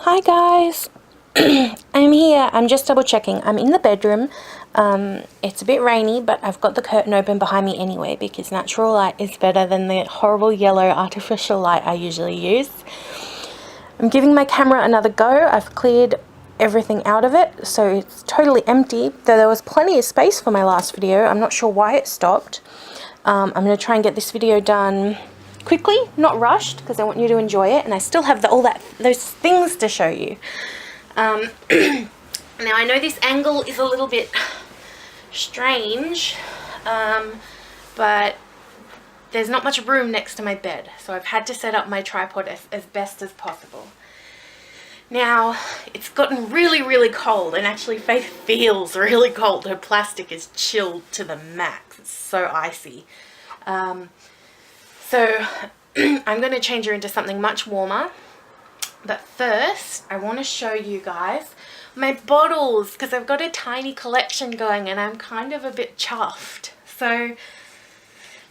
Hi guys, I'm here. I'm just double checking. I'm in the bedroom. It's a bit rainy, but I've got the curtain open behind me anyway because natural light is better than the horrible yellow artificial light I usually use. I'm giving my camera another go. I've cleared everything out of it, so it's totally empty, though there was plenty of space for my last video. I'm not sure why it stopped. I'm going to try and get this video done quickly, not rushed, because I want you to enjoy it, and I still have those things to show you. Now I know this angle is a little bit strange, but there's not much room next to my bed, so I've had to set up my tripod as best as possible. Now, it's gotten really cold, and actually Faith feels really cold. Her plastic is chilled to the max. It's so icy. So I'm going to change her into something much warmer. But first, I want to show you guys my bottles, because I've got a tiny collection going and I'm kind of a bit chuffed. So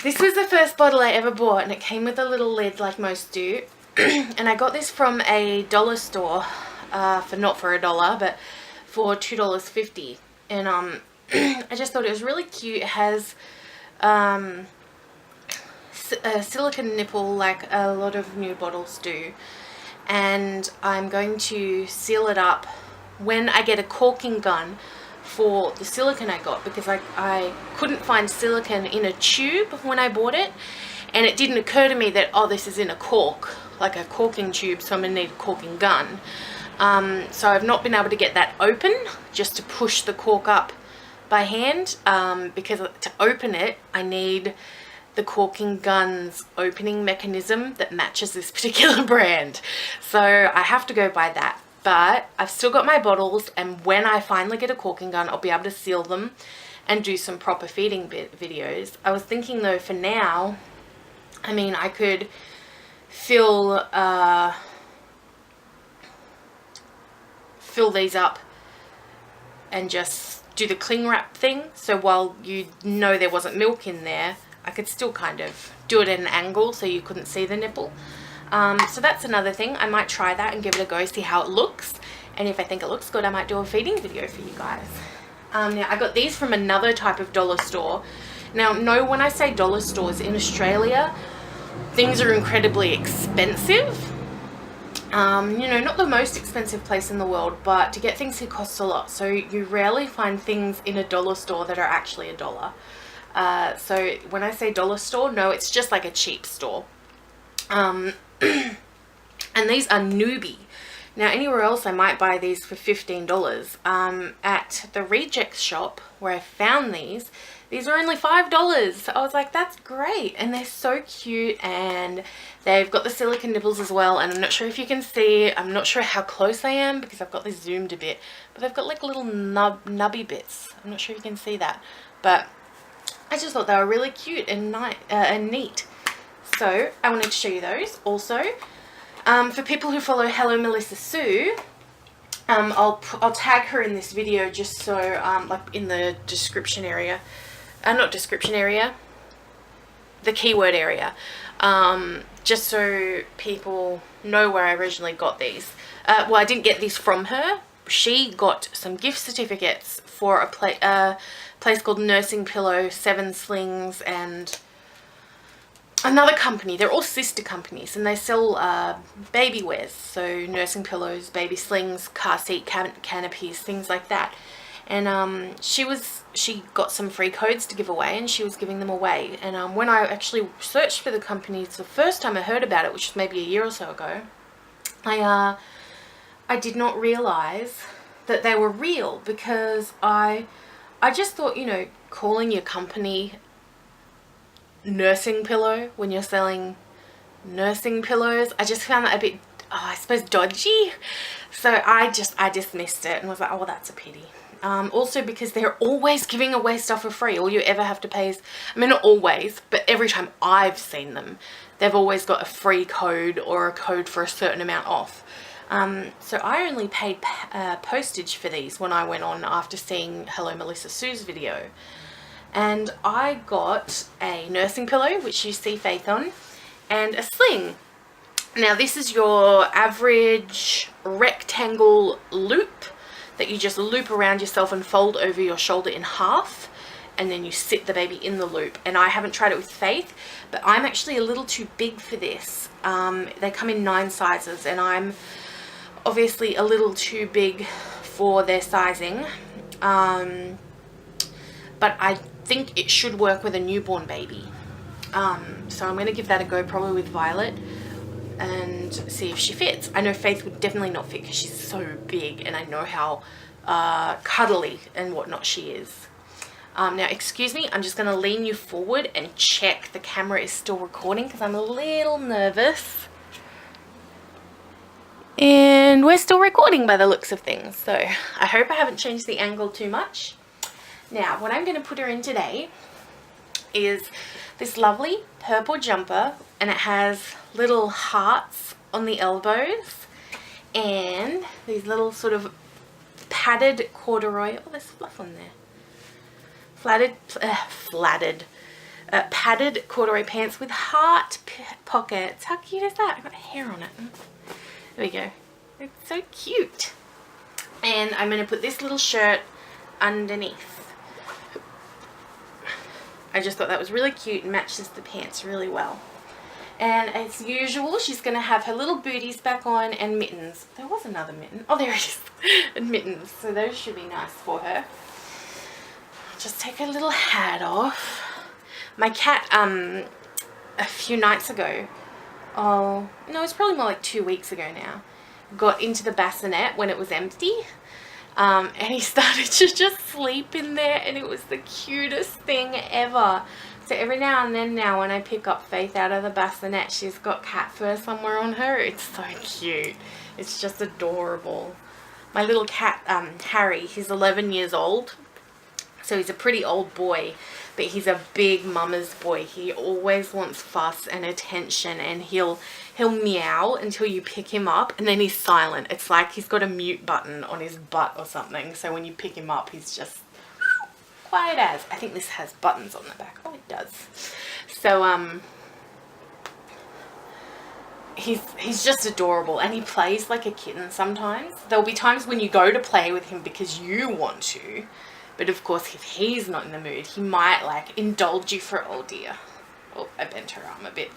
this was the first bottle I ever bought, and it came with a little lid like most do. And I got this from a dollar store, not for $1, but for $2.50. And I just thought it was really cute. It has a silicone nipple like a lot of new bottles do. And I'm going to seal it up when I get a corking gun for the silicone I got, because I couldn't find silicone in a tube when I bought it, and it didn't occur to me that, oh, this is in a cork, like a corking tube, so I'm going to need a corking gun. So I've not been able to get that open, just to push the cork up by hand, because to open it I need the corking gun's opening mechanism that matches this particular brand. So I have to go by that. But I've still got my bottles, and when I finally get a corking gun, I'll be able to seal them and do some proper feeding videos. I was thinking though, for now, I mean, I could fill these up and just do the cling wrap thing. So while you know there wasn't milk in there, I could still kind of do it at an angle so you couldn't see the nipple. So that's another thing. I might try that and give it a go, see how it looks. And if I think it looks good, I might do a feeding video for you guys. Now, I got these from another type of dollar store. Now, no, when I say dollar stores in Australia, things are incredibly expensive. You know, not the most expensive place in the world, but to get things here costs a lot. So you rarely find things in a dollar store that are actually $1. So when I say dollar store, no, it's just like a cheap store. And these are newbie. Now, anywhere else I might buy these for $15. At the reject shop where I found these were only $5. So I was like, that's great. And they're so cute, and they've got the silicone nipples as well. And I'm not sure if you can see, I'm not sure how close I am because I've got this zoomed a bit, but they've got like little nubby bits. I'm not sure if you can see that, but I just thought they were really cute and neat. So I wanted to show you those. Also, for people who follow Hello Melissa Sue, I'll tag her in this video just so, like in the description area, not description area, the keyword area, just so people know where I originally got these. Well, I didn't get these from her. She got some gift certificates for a place called Nursing Pillow, 7 Slings, and another company. They're all sister companies, and they sell baby wares, so nursing pillows, baby slings, car seat canopies, things like that. And she got some free codes to give away, and she was giving them away. And when I actually searched for the companies the first time I heard about it, which was maybe a year or so ago, I did not realize that they were real, because I just thought, you know, calling your company nursing pillow when you're selling nursing pillows, I just found that a bit, I suppose, dodgy. So I dismissed it and was like, oh, well, that's a pity. Also because they're always giving away stuff for free. All you ever have to pay is, I mean, not always, but every time I've seen them, they've always got a free code or a code for a certain amount off. So I only paid postage for these when I went on after seeing Hello Melissa Sue's video. And I got a nursing pillow, which you see Faith on, and a sling. Now this is your average rectangle loop that you just loop around yourself and fold over your shoulder in half, and then you sit the baby in the loop. And I haven't tried it with Faith, but I'm actually a little too big for this. They come in 9 sizes, and I'm obviously a little too big for their sizing. But I think it should work with a newborn baby. So I'm going to give that a go, probably with Violet, and see if she fits. I know Faith would definitely not fit because she's so big, and I know how cuddly and whatnot she is. Now, excuse me, I'm just going to lean you forward and check the camera is still recording because I'm a little nervous. And we're still recording by the looks of things, so I hope I haven't changed the angle too much. Now, what I'm going to put her in today is this lovely purple jumper, and it has little hearts on the elbows and these little sort of padded corduroy. Oh, there's fluff on there. Padded corduroy pants with heart pockets. How cute is that? I've got hair on it. There we go. It's so cute. And I'm going to put this little shirt underneath. I just thought that was really cute and matches the pants really well. And as usual, she's going to have her little booties back on and mittens. There was another mitten. Oh, there it is. And mittens. So those should be nice for her. Just take her little hat off. My cat, a few nights ago, oh, no, it's probably more like 2 weeks ago now, got into the bassinet when it was empty. And he started to just sleep in there, and it was the cutest thing ever. So every now and then now when I pick up Faith out of the bassinet, she's got cat fur somewhere on her. It's so cute. It's just adorable. My little cat, Harry, he's 11 years old. So he's a pretty old boy, but he's a big mama's boy. He always wants fuss and attention, and he'll meow until you pick him up, and then he's silent. It's like he's got a mute button on his butt or something. So when you pick him up, he's just quiet as. I think this has buttons on the back. Oh, it does. So he's just adorable, and he plays like a kitten sometimes. There'll be times when you go to play with him because you want to. But of course, if he's not in the mood, he might like indulge you for, oh dear. Oh, I bent her arm a bit.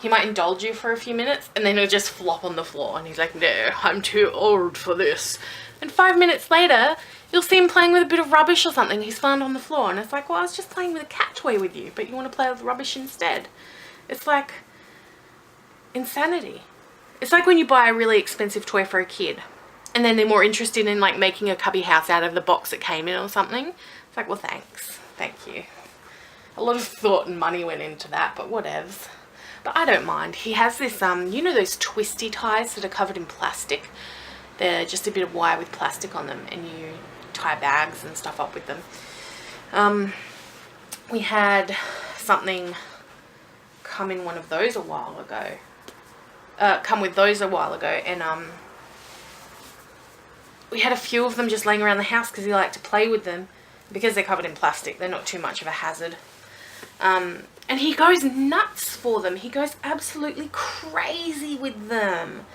He might indulge you for a few minutes, and then he'll just flop on the floor, and he's like, no, I'm too old for this. And 5 minutes later, you'll see him playing with a bit of rubbish or something he's found on the floor, and it's like, well, I was just playing with a cat toy with you, but you want to play with rubbish instead. It's like insanity. It's like when you buy a really expensive toy for a kid, and then they're more interested in like making a cubby house out of the box it came in or something. It's like, well, thanks. Thank you. A lot of thought and money went into that, but whatevs. But I don't mind. He has this, you know those twisty ties that are covered in plastic? They're just a bit of wire with plastic on them, and you tie bags and stuff up with them. We had something come in one of those a while ago. Come with those a while ago, and we had a few of them just laying around the house because he liked to play with them. Because they're covered in plastic, they're not too much of a hazard. And he goes nuts for them. He goes absolutely crazy with them.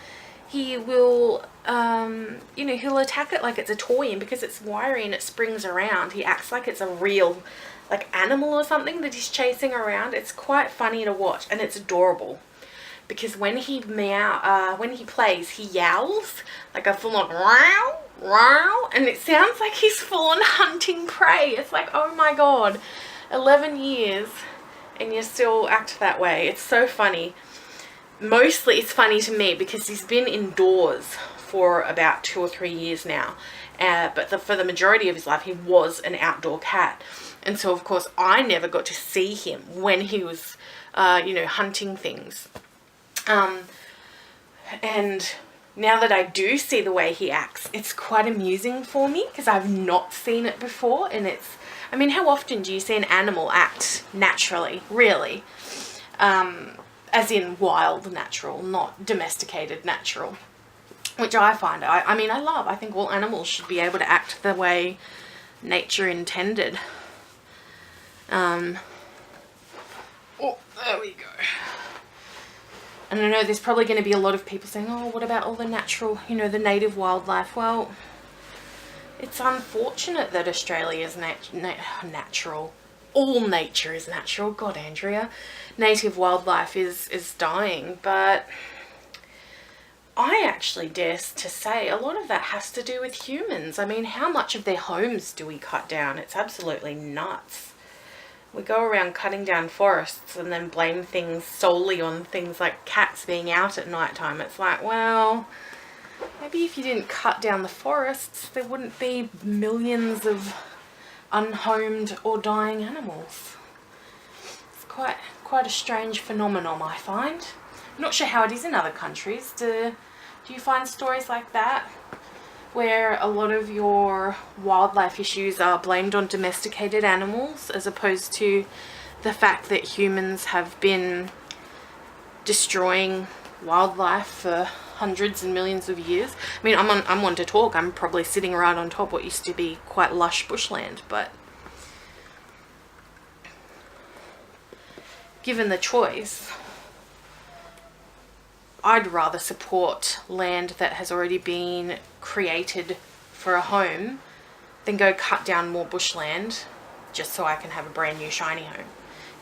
He will, you know, he'll attack it like it's a toy, and because it's wiry and it springs around, he acts like it's a real, like, animal or something that he's chasing around. It's quite funny to watch, and it's adorable. Because when he when he plays, he yowls like a full-on wow, wow, and it sounds like he's full-on hunting prey. It's like, oh my god, 11 years and you still act that way. It's so funny. Mostly it's funny to me because he's been indoors for about 2 or 3 years now, but for the majority of his life he was an outdoor cat, and so of course I never got to see him when he was you know, hunting things. And now that I do see the way he acts, it's quite amusing for me because I've not seen it before. And it's, I mean, how often do you see an animal act naturally, really? As in wild natural, not domesticated natural, which I find, I mean, I love. I think all animals should be able to act the way nature intended. Oh, there we go. And I know there's probably going to be a lot of people saying, oh, what about all the natural, you know, the native wildlife? Well, it's unfortunate that Australia is natural. All nature is natural. God, Andrea. Native wildlife is dying. But I actually dare to say a lot of that has to do with humans. I mean, how much of their homes do we cut down? It's absolutely nuts. We go around cutting down forests and then blame things solely on things like cats being out at night time. It's like, well, maybe if you didn't cut down the forests, there wouldn't be millions of unhomed or dying animals. It's quite a strange phenomenon, I find. I'm not sure how it is in other countries. Do you find stories like that, where a lot of your wildlife issues are blamed on domesticated animals as opposed to the fact that humans have been destroying wildlife for hundreds and millions of years? I mean, I'm one to talk. I'm probably sitting right on top what used to be quite lush bushland, but given the choice, I'd rather support land that has already been created for a home than go cut down more bushland just so I can have a brand new shiny home.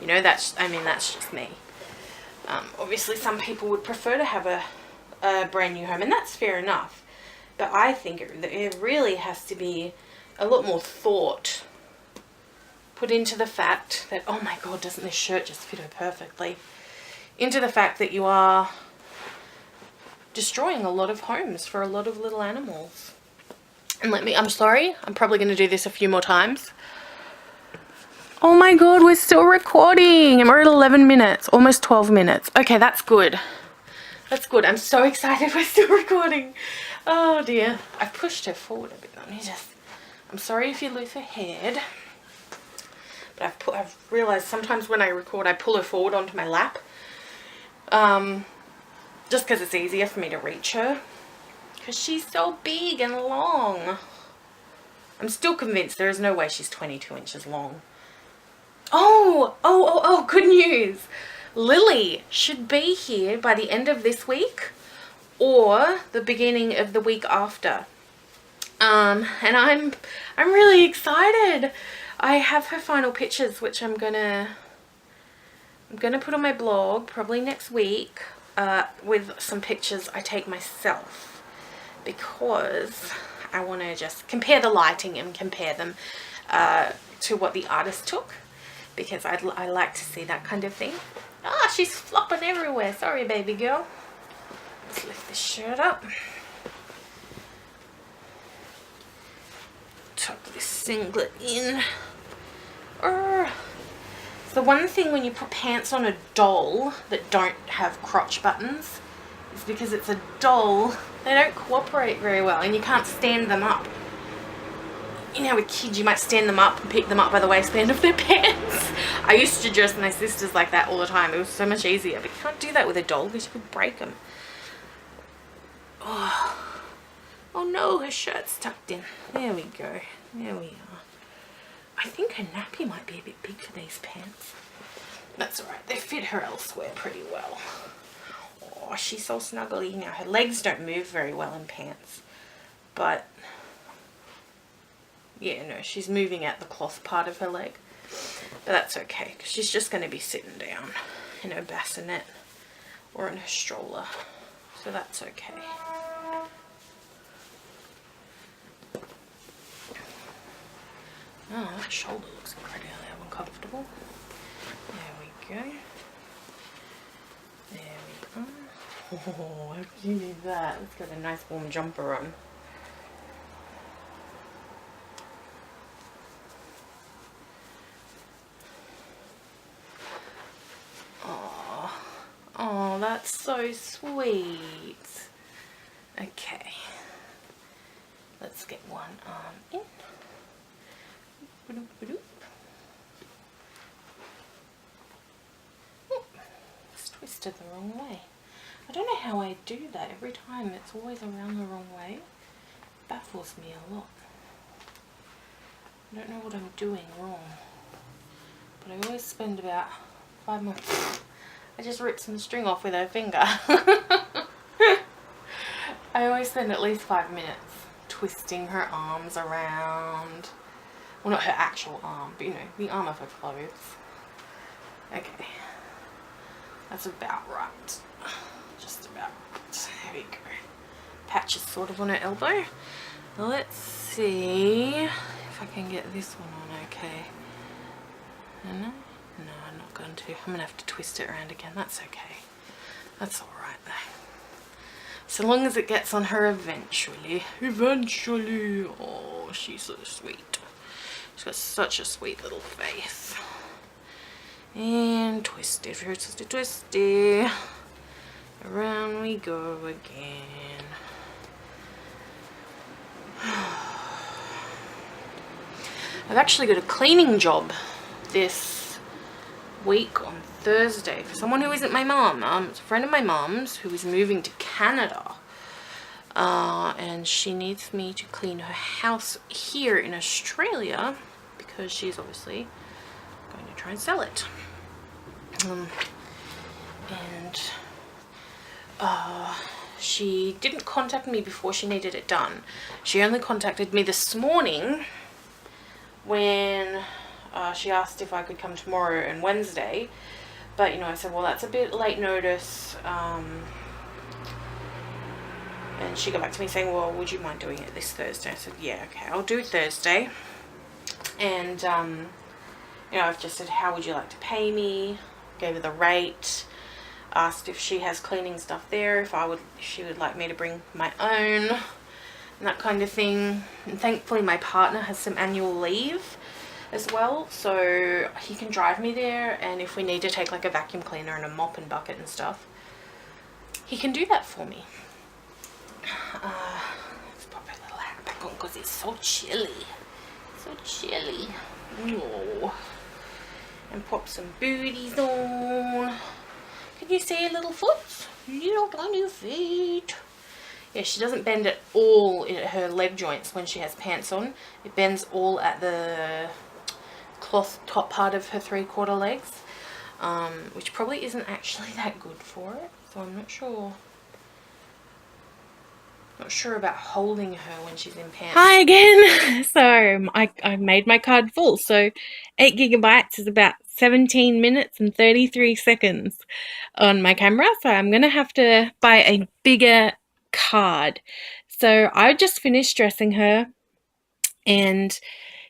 You know, that's just me. Obviously some people would prefer to have a brand new home, and that's fair enough. But I think it really has to be a lot more thought put into the fact that, oh my God, doesn't this shirt just fit her perfectly? Into the fact that you are destroying a lot of homes for a lot of little animals. And I'm sorry, I'm probably going to do this a few more times. Oh my God, we're still recording and we're at 11 minutes, almost 12 minutes. Okay, that's good. That's good. I'm so excited we're still recording. Oh dear. I pushed her forward a bit. I'm sorry if you lose her head. But I've realized sometimes when I record, I pull her forward onto my lap. Just because it's easier for me to reach her. Because she's so big and long. I'm still convinced there is no way she's 22 inches long. Oh, good news. Lily should be here by the end of this week or the beginning of the week after. And I'm really excited. I have her final pictures, which I'm gonna put on my blog probably next week, with some pictures I take myself, because I want to just compare the lighting and compare them to what the artist took, because I like to see that kind of thing. Ah, she's flopping everywhere. Sorry, baby girl. Let's lift this shirt up. Tuck this singlet in. The one thing when you put pants on a doll that don't have crotch buttons is because it's a doll, they don't cooperate very well and you can't stand them up. You know, with kids you might stand them up and pick them up by the waistband of their pants. I used to dress my sisters like that all the time. It was so much easier, but you can't do that with a doll because you could break them. Oh no, her shirt's tucked in. There we go. There we are. I think her nappy might be a bit big for these pants. That's alright, they fit her elsewhere pretty well. Oh, she's so snuggly. Now, her legs don't move very well in pants. But, yeah, no, she's moving out the cloth part of her leg. But that's okay, because she's just going to be sitting down in her bassinet or in her stroller. So that's okay. Oh, that shoulder looks incredibly uncomfortable. There we go. There we go. Oh, how can you do that? Let's get a nice warm jumper on. Oh, that's so sweet. Okay. Let's get one arm in. It's twisted the wrong way. I don't know how I do that. Every time it's always around the wrong way. It baffles me a lot. I don't know what I'm doing wrong. But I always spend about 5 months. I just ripped some string off with her finger. I always spend at least 5 minutes twisting her arms around. Well, not her actual arm, but you know, the arm of her clothes. Okay. That's about right. Just about right. There we go. Patch is sort of on her elbow. Let's see if I can get this one on okay. No, I'm not going to. I'm going to have to twist it around again. That's okay. That's alright though. So long as it gets on her eventually. Eventually. Oh, she's so sweet. She's got such a sweet little face. And twisty, twisty, twisty. Around we go again. I've actually got a cleaning job this week on Thursday for someone who isn't my mum. It's a friend of my mum's who is moving to Canada. And she needs me to clean her house here in Australia because she's obviously going to try and sell it. She didn't contact me before she needed it done. She only contacted me this morning when she asked if I could come tomorrow and Wednesday. But, you know, I said, well, that's a bit late notice. And she got back to me saying, well, would you mind doing it this Thursday? I said, yeah, okay, I'll do Thursday. And, you know, I've just said, how would you like to pay me? Gave her the rate. Asked if she has cleaning stuff there, if she would like me to bring my own, and that kind of thing. And thankfully my partner has some annual leave as well, so he can drive me there, and if we need to take like a vacuum cleaner and a mop and bucket and stuff, he can do that for me. Let's pop her little hat back on because it's so chilly. So chilly. Oh. And pop some booties on. Can you see her little foot? Little tiny feet. Yeah, she doesn't bend at all in her leg joints when she has pants on. It bends all at the cloth top part of her 3/4 legs, which probably isn't actually that good for it. So I'm not sure. Not sure about holding her when she's in pants. Hi again. So I made my card full. So 8 gigabytes is about 17 minutes and 33 seconds on my camera. So I'm going to have to buy a bigger card. So I just finished dressing her and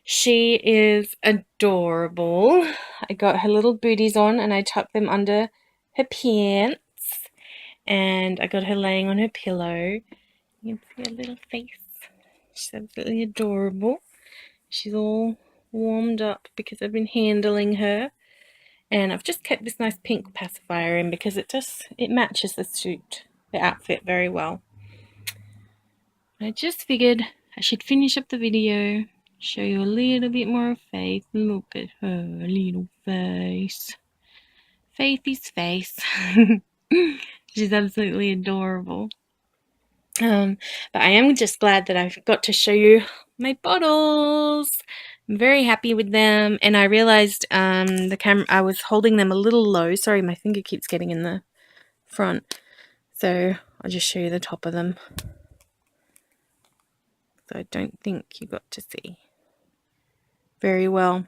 she is adorable. I got her little booties on and I tucked them under her pants. And I got her laying on her pillow. You can see her little face. She's absolutely adorable. She's all warmed up because I've been handling her. And I've just kept this nice pink pacifier in because it matches the suit, the outfit very well. I just figured I should finish up the video, show you a little bit more of Faith. Look at her little face. Faith's face. She's absolutely adorable. But I am just glad that I've got to show you my bottles. I'm very happy with them, and I realized the camera, I was holding them a little low. Sorry, my finger keeps getting in the front. So I'll just show you the top of them. So I don't think you got to see very well.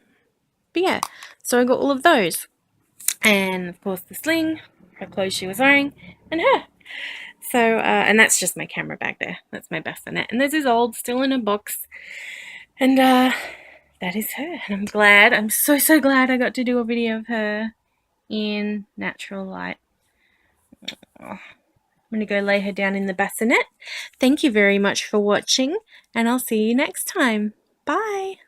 But yeah, so I got all of those. And of course the sling, her clothes she was wearing, and her. So, and that's just my camera bag there. That's my bassinet. And this is old, still in a box. And that is her. And I'm glad, I'm so glad I got to do a video of her in natural light. Oh, I'm going to go lay her down in the bassinet. Thank you very much for watching, and I'll see you next time. Bye.